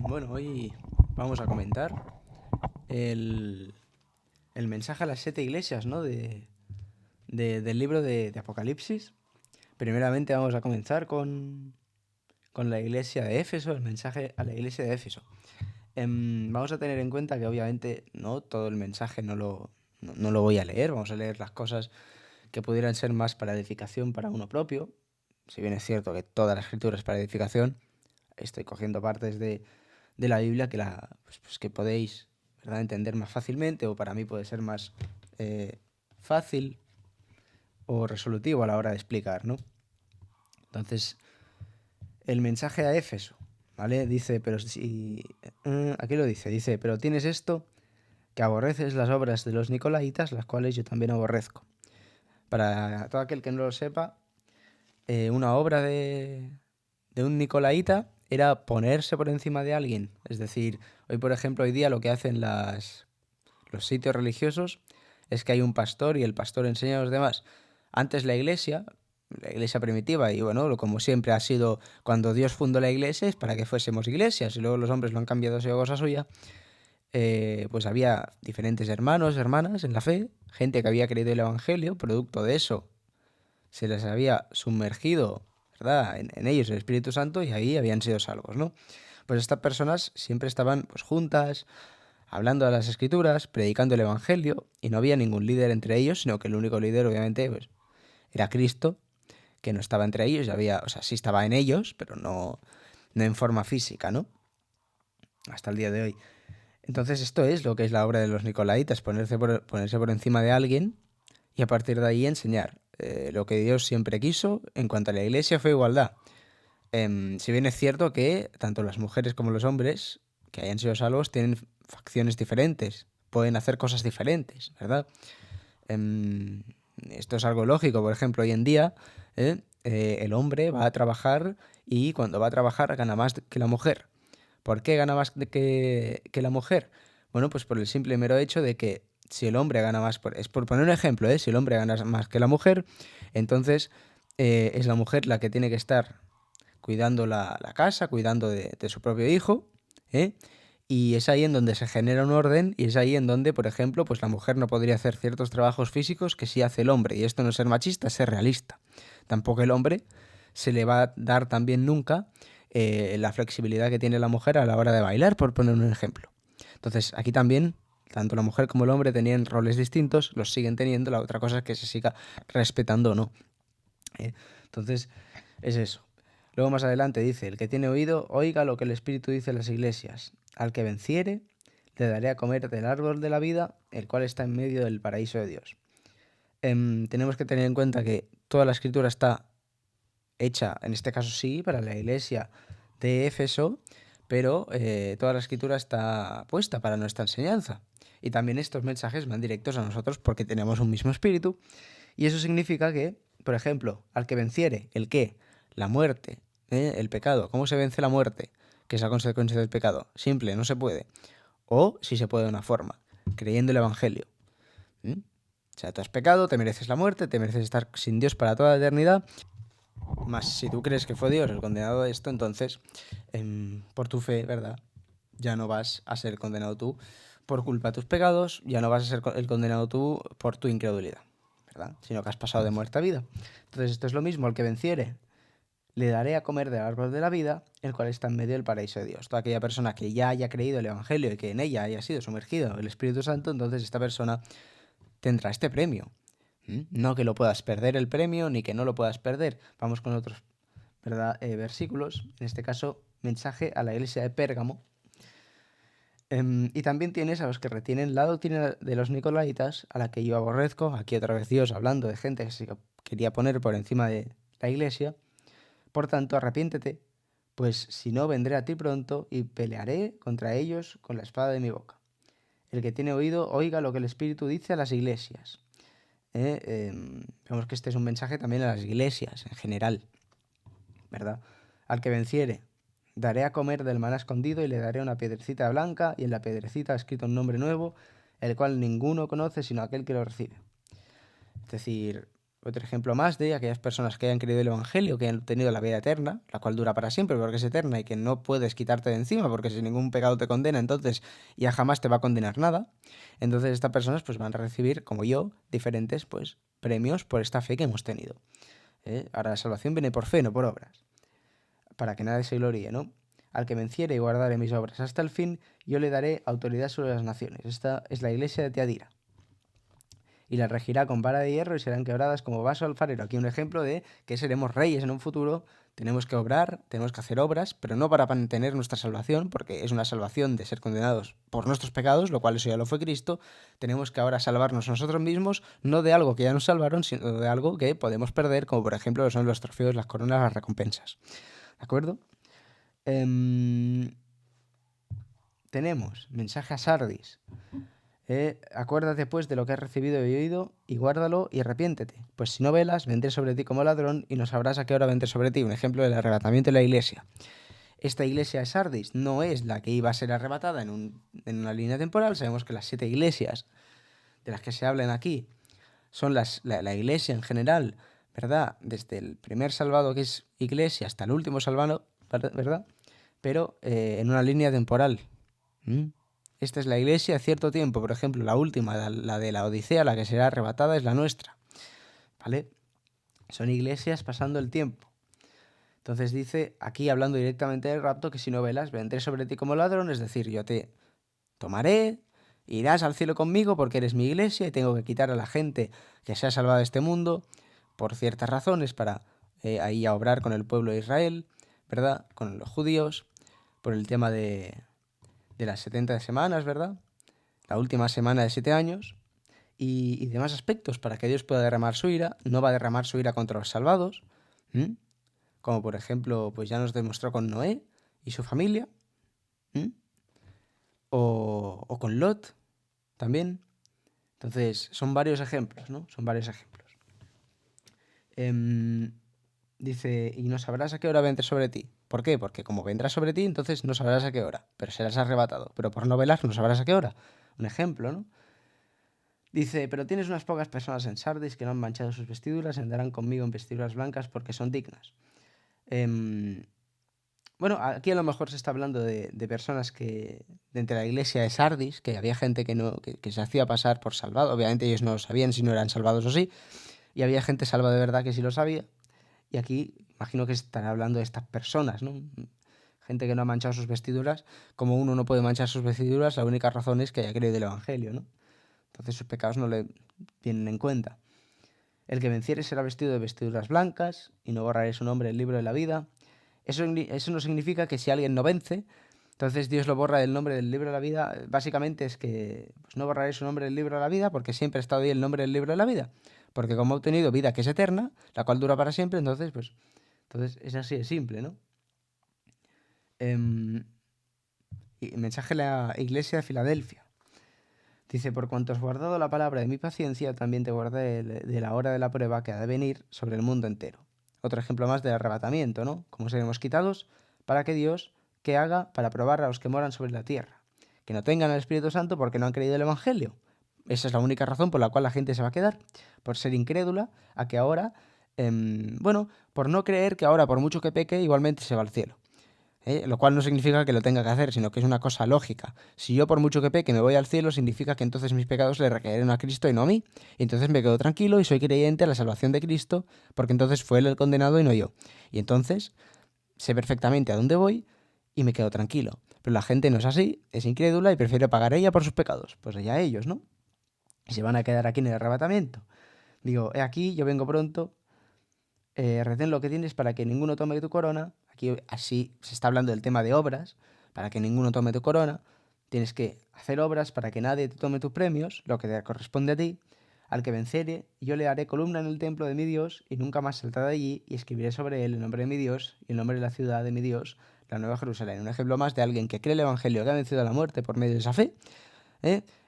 Bueno, hoy vamos a comentar el, el mensaje a las siete iglesias, ¿no? Del libro de Apocalipsis. Primeramente vamos a comenzar con la iglesia de Éfeso, el mensaje a la iglesia de Éfeso. Vamos a tener en cuenta que obviamente no todo el mensaje no lo voy a leer, vamos a leer las cosas que pudieran ser más para edificación para uno propio. Si bien es cierto que toda la escritura es para edificación, estoy cogiendo partes de la Biblia pues que podéis, ¿verdad?, entender más fácilmente, o para mí puede ser más fácil o resolutivo a la hora de explicar, ¿no? Entonces, el mensaje a Éfeso, ¿vale? Dice, pero si... aquí lo dice, pero tienes esto, que aborreces las obras de los nicolaitas, las cuales yo también aborrezco. Para todo aquel que no lo sepa, una obra de un nicolaita era ponerse por encima de alguien. Es decir, hoy por ejemplo, hoy día lo que hacen los sitios religiosos es que hay un pastor y el pastor enseña a los demás. Antes la iglesia primitiva, y bueno, como siempre ha sido cuando Dios fundó la iglesia, es para que fuésemos iglesias, y luego los hombres lo han cambiado, a cosa suya. Pues había diferentes hermanos, hermanas en la fe, gente que había creído el Evangelio, producto de eso se les había sumergido, ¿verdad?, en ellos el Espíritu Santo, y ahí habían sido salvos, ¿no? Pues estas personas siempre estaban pues juntas, hablando de las escrituras, predicando el Evangelio, y no había ningún líder entre ellos, sino que el único líder obviamente pues, era Cristo, que no estaba entre ellos, ya había, o sea, sí estaba en ellos, pero no en forma física, ¿no? Hasta el día de hoy. Entonces esto es lo que es la obra de los Nicolaitas, ponerse por encima de alguien y a partir de ahí enseñar. Lo que Dios siempre quiso en cuanto a la iglesia fue igualdad. Si bien es cierto que tanto las mujeres como los hombres que hayan sido salvos tienen facciones diferentes, pueden hacer cosas diferentes, ¿verdad? Em, Esto es algo lógico. Por ejemplo, hoy en día el hombre va a trabajar y cuando va a trabajar gana más que la mujer. ¿Por qué gana más que la mujer? Bueno, pues por el simple y mero hecho de que si el hombre gana más, es por poner un ejemplo, si el hombre gana más que la mujer, entonces es la mujer la que tiene que estar cuidando la casa, cuidando de su propio hijo, ¿eh? Y es ahí en donde se genera un orden, y es ahí en donde, por ejemplo, pues la mujer no podría hacer ciertos trabajos físicos que sí hace el hombre. Y esto no es ser machista, es ser realista. Tampoco el hombre se le va a dar también nunca la flexibilidad que tiene la mujer a la hora de bailar, por poner un ejemplo. Entonces, aquí también, tanto la mujer como el hombre tenían roles distintos, los siguen teniendo, la otra cosa es que se siga respetando o no. Entonces, es eso. Luego más adelante dice, el que tiene oído, oiga lo que el Espíritu dice en las iglesias. Al que venciere, le daré a comer del árbol de la vida, el cual está en medio del paraíso de Dios. Tenemos que tener en cuenta que toda la escritura está hecha, en este caso sí, para la iglesia de Éfeso, pero toda la escritura está puesta para nuestra enseñanza. Y también estos mensajes van directos a nosotros porque tenemos un mismo espíritu. Y eso significa que, por ejemplo, al que venciere, ¿el qué? La muerte, el pecado. ¿Cómo se vence la muerte? Que es la consecuencia del pecado. Simple, no se puede. O si se puede de una forma, creyendo el Evangelio. O sea, tú has pecado, te mereces la muerte, te mereces estar sin Dios para toda la eternidad. Más si tú crees que fue Dios el condenado de esto, entonces, por tu fe, ¿verdad? Ya no vas a ser condenado tú por culpa de tus pecados, ya no vas a ser el condenado tú por tu incredulidad, ¿verdad? Sino que has pasado de muerte a vida. Entonces esto es lo mismo, al que venciere, le daré a comer del árbol de la vida, el cual está en medio del paraíso de Dios. Toda aquella persona que ya haya creído el Evangelio y que en ella haya sido sumergido el Espíritu Santo, entonces esta persona tendrá este premio. No que lo puedas perder el premio, ni que no lo puedas perder. Vamos con otros, ¿verdad? Versículos. En este caso, mensaje a la iglesia de Pérgamo. Y también tienes a los que retienen la doctrina de los nicolaitas, a la que yo aborrezco. Aquí otra vez Dios hablando de gente que se quería poner por encima de la iglesia. Por tanto, arrepiéntete, pues si no, vendré a ti pronto y pelearé contra ellos con la espada de mi boca. El que tiene oído, oiga lo que el Espíritu dice a las iglesias. Vemos que este es un mensaje también a las iglesias en general, ¿verdad? Al que venciere, daré a comer del maná escondido y le daré una piedrecita blanca, y en la piedrecita ha escrito un nombre nuevo, el cual ninguno conoce sino aquel que lo recibe. Es decir, Otro ejemplo más de aquellas personas que hayan creído el Evangelio, que han tenido la vida eterna, la cual dura para siempre porque es eterna y que no puedes quitarte de encima porque si ningún pecado te condena, entonces ya jamás te va a condenar nada. Entonces estas personas pues van a recibir, como yo, diferentes pues premios por esta fe que hemos tenido. Ahora la salvación viene por fe, no por obras, para que nadie se gloríe, ¿no? Al que venciere y guardare mis obras hasta el fin, yo le daré autoridad sobre las naciones. Esta es la iglesia de Tiatira. Y la regirá con vara de hierro y serán quebradas como vaso alfarero. Aquí un ejemplo de que seremos reyes en un futuro, tenemos que obrar, tenemos que hacer obras, pero no para mantener nuestra salvación, porque es una salvación de ser condenados por nuestros pecados, lo cual eso ya lo fue Cristo. Tenemos que ahora salvarnos nosotros mismos, no de algo que ya nos salvaron, sino de algo que podemos perder, como por ejemplo son los trofeos, las coronas, las recompensas. ¿De acuerdo? Tenemos mensaje a Sardis. Acuérdate pues de lo que has recibido y oído, y guárdalo y arrepiéntete. Pues si no velas, vendré sobre ti como ladrón, y no sabrás a qué hora vendré sobre ti. Un ejemplo del arrebatamiento de la iglesia. Esta iglesia de Sardis no es la que iba a ser arrebatada en una línea temporal. Sabemos que las 7 iglesias de las que se hablan aquí son la iglesia en general, ¿verdad? Desde el primer salvado que es iglesia hasta el último salvado, ¿verdad? Pero en una línea temporal. ¿Mm? Esta es la iglesia a cierto tiempo, por ejemplo, la última, la de la Odisea, la que será arrebatada, es la nuestra, ¿vale? Son iglesias pasando el tiempo. Entonces dice, aquí hablando directamente del rapto, que si no velas, vendré sobre ti como ladrón, es decir, yo te tomaré, irás al cielo conmigo porque eres mi iglesia y tengo que quitar a la gente que se ha salvado de este mundo por ciertas razones para ahí a obrar con el pueblo de Israel, ¿verdad? Con los judíos, por el tema de las 70 semanas, ¿verdad? La última semana de 7 años, y demás aspectos para que Dios pueda derramar su ira. No va a derramar su ira contra los salvados, ¿m? Como por ejemplo, pues ya nos demostró con Noé y su familia, ¿m? O con Lot también. Entonces, son varios ejemplos, ¿no? Son varios ejemplos. Dice, y no sabrás a qué hora vendré sobre ti. ¿Por qué? Porque como vendrá sobre ti, entonces no sabrás a qué hora, pero serás arrebatado. Pero por no velar no sabrás a qué hora. Un ejemplo, ¿no? Dice, pero tienes unas pocas personas en Sardis que no han manchado sus vestiduras y andarán conmigo en vestiduras blancas porque son dignas. Bueno, aquí a lo mejor se está hablando de personas que, de entre la iglesia de Sardis, que había gente que, no, que se hacía pasar por salvado. Obviamente ellos no sabían si no eran salvados o sí. Y había gente salva de verdad que sí lo sabía. Y aquí imagino que estará hablando de estas personas, ¿no? Gente que no ha manchado sus vestiduras. Como uno no puede manchar sus vestiduras, la única razón es que haya creído el Evangelio, ¿no? Entonces sus pecados no le tienen en cuenta. El que venciere será vestido de vestiduras blancas y no borraré su nombre del libro de la vida. Eso no significa que si alguien no vence, entonces Dios lo borra del nombre del libro de la vida. Básicamente es que pues, no borraré su nombre del libro de la vida porque siempre ha estado ahí el nombre del libro de la vida. Porque como ha obtenido vida que es eterna, la cual dura para siempre, entonces es así de simple, ¿no? Y mensaje a la iglesia de Filadelfia. Dice, por cuanto has guardado la palabra de mi paciencia, también te guardé de la hora de la prueba que ha de venir sobre el mundo entero. Otro ejemplo más del arrebatamiento, ¿no? Como seremos quitados para que Dios, ¿qué haga? Para probar a los que moran sobre la tierra. Que no tengan el Espíritu Santo porque no han creído el Evangelio. Esa es la única razón por la cual la gente se va a quedar. Por ser incrédula, a que ahora, bueno, por no creer que ahora, por mucho que peque, igualmente se va al cielo. Lo cual no significa que lo tenga que hacer, sino que es una cosa lógica. Si yo por mucho que peque me voy al cielo, significa que entonces mis pecados le recaerán a Cristo y no a mí. Y entonces me quedo tranquilo y soy creyente a la salvación de Cristo, porque entonces fue él el condenado y no yo. Y entonces sé perfectamente a dónde voy y me quedo tranquilo. Pero la gente no es así, es incrédula y prefiere pagar ella por sus pecados. Pues allá ellos, ¿no? Y se van a quedar aquí en el arrebatamiento. Digo, he aquí, yo vengo pronto, retén lo que tienes para que ninguno tome tu corona. Aquí así se está hablando del tema de obras, para que ninguno tome tu corona. Tienes que hacer obras para que nadie te tome tus premios, lo que te corresponde a ti. Al que vencere, yo le haré columna en el templo de mi Dios y nunca más saldrá de allí, y escribiré sobre él el nombre de mi Dios y el nombre de la ciudad de mi Dios, la Nueva Jerusalén. Un ejemplo más de alguien que cree el Evangelio, que ha vencido a la muerte por medio de esa fe.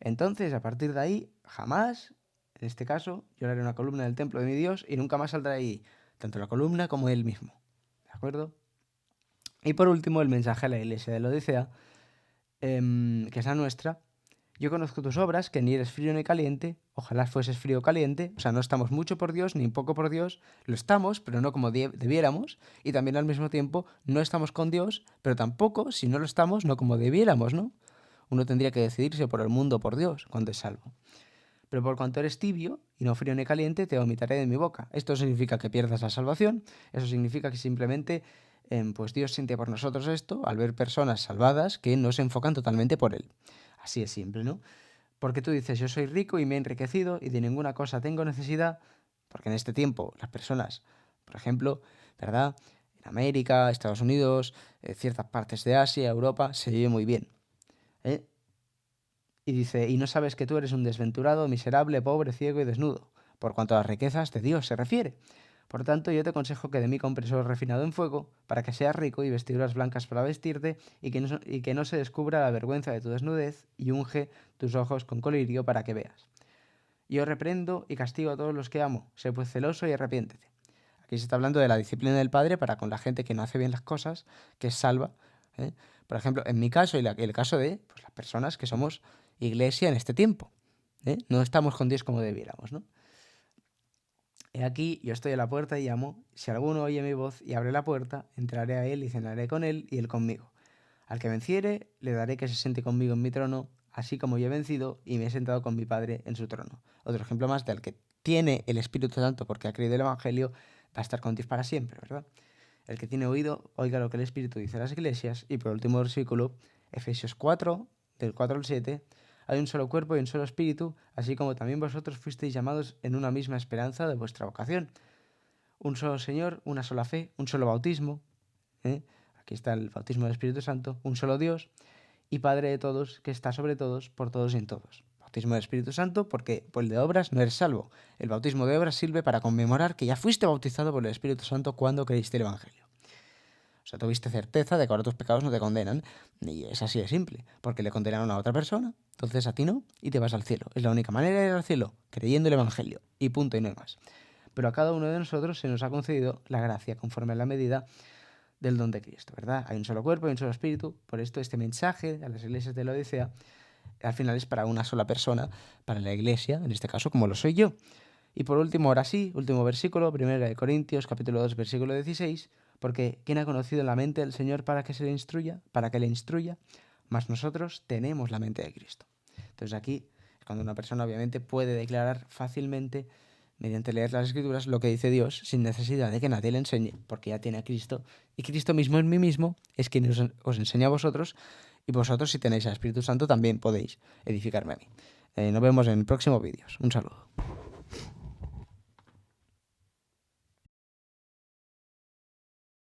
Entonces, a partir de ahí, jamás, en este caso, yo le haré una columna en el templo de mi Dios y nunca más saldrá de allí, tanto la columna como él mismo. ¿De acuerdo? Y por último, el mensaje a la iglesia de la Odisea, que es la nuestra, Yo conozco tus obras, que ni eres frío ni caliente, ojalá fueses frío o caliente, o sea, no estamos mucho por Dios ni poco por Dios, lo estamos, pero no como debiéramos, y también al mismo tiempo no estamos con Dios, pero tampoco, si no lo estamos, no como debiéramos, ¿no? Uno tendría que decidirse por el mundo o por Dios cuando es salvo. Pero por cuanto eres tibio y no frío ni caliente, te vomitaré de mi boca. Esto significa que pierdas la salvación, eso significa que simplemente pues Dios siente por nosotros esto al ver personas salvadas que no se enfocan totalmente por Él. Así es simple, ¿no? Porque tú dices, yo soy rico y me he enriquecido y de ninguna cosa tengo necesidad, porque en este tiempo las personas, por ejemplo, ¿verdad? En América, Estados Unidos, ciertas partes de Asia, Europa, se vive muy bien. ¿Eh? Y dice, y no sabes que tú eres un desventurado, miserable, pobre, ciego y desnudo, por cuanto a las riquezas de Dios se refiere. Por tanto, yo te aconsejo que de mí compres oro refinado en fuego, para que seas rico y vestiduras blancas para vestirte, y que no se descubra la vergüenza de tu desnudez, y unge tus ojos con colirio para que veas. Yo reprendo y castigo a todos los que amo, sé pues celoso y arrepiéntete. Aquí se está hablando de la disciplina del Padre para con la gente que no hace bien las cosas, que es salva. ¿Eh? Por ejemplo, en mi caso y el caso de pues, las personas que somos iglesia en este tiempo. ¿Eh? No estamos con Dios como debiéramos, ¿no? He aquí, yo estoy a la puerta y llamo. Si alguno oye mi voz y abre la puerta, entraré a él y cenaré con él y él conmigo. Al que venciere, le daré que se siente conmigo en mi trono, así como yo he vencido y me he sentado con mi Padre en su trono. Otro ejemplo más del que tiene el Espíritu Santo porque ha creído el Evangelio, va a estar con Dios para siempre, ¿verdad? El que tiene oído, oiga lo que el Espíritu dice a las iglesias. Y por último versículo, Efesios 4, del 4 al 7, hay un solo cuerpo y un solo espíritu, así como también vosotros fuisteis llamados en una misma esperanza de vuestra vocación. Un solo Señor, una sola fe, un solo bautismo. ¿Eh? Aquí está el bautismo del Espíritu Santo, un solo Dios y Padre de todos, que está sobre todos, por todos y en todos. Bautismo del Espíritu Santo, porque por el de obras no eres salvo. El bautismo de obras sirve para conmemorar que ya fuiste bautizado por el Espíritu Santo cuando creíste el Evangelio. O sea, tuviste certeza de que ahora tus pecados no te condenan. Y es así de simple, porque le condenaron a otra persona, entonces a ti no, y te vas al cielo. Es la única manera de ir al cielo, creyendo el Evangelio. Y punto, y no hay más. Pero a cada uno de nosotros se nos ha concedido la gracia conforme a la medida del don de Cristo, ¿verdad? Hay un solo cuerpo y un solo espíritu. Por esto este mensaje a las iglesias de la Odisea al final es para una sola persona, para la iglesia, en este caso como lo soy yo. Y por último, ahora sí, último versículo, 1 Corintios, capítulo 2, versículo 16, porque ¿quién ha conocido la mente del Señor para que se le instruya? Para que le instruya, mas nosotros tenemos la mente de Cristo. Entonces aquí es cuando una persona obviamente puede declarar fácilmente, mediante leer las Escrituras, lo que dice Dios, sin necesidad de que nadie le enseñe, porque ya tiene a Cristo, y Cristo mismo en mí mismo es quien os enseña a vosotros, y vosotros si tenéis al Espíritu Santo también podéis edificarme a mí. Nos vemos en próximos vídeos. Un saludo.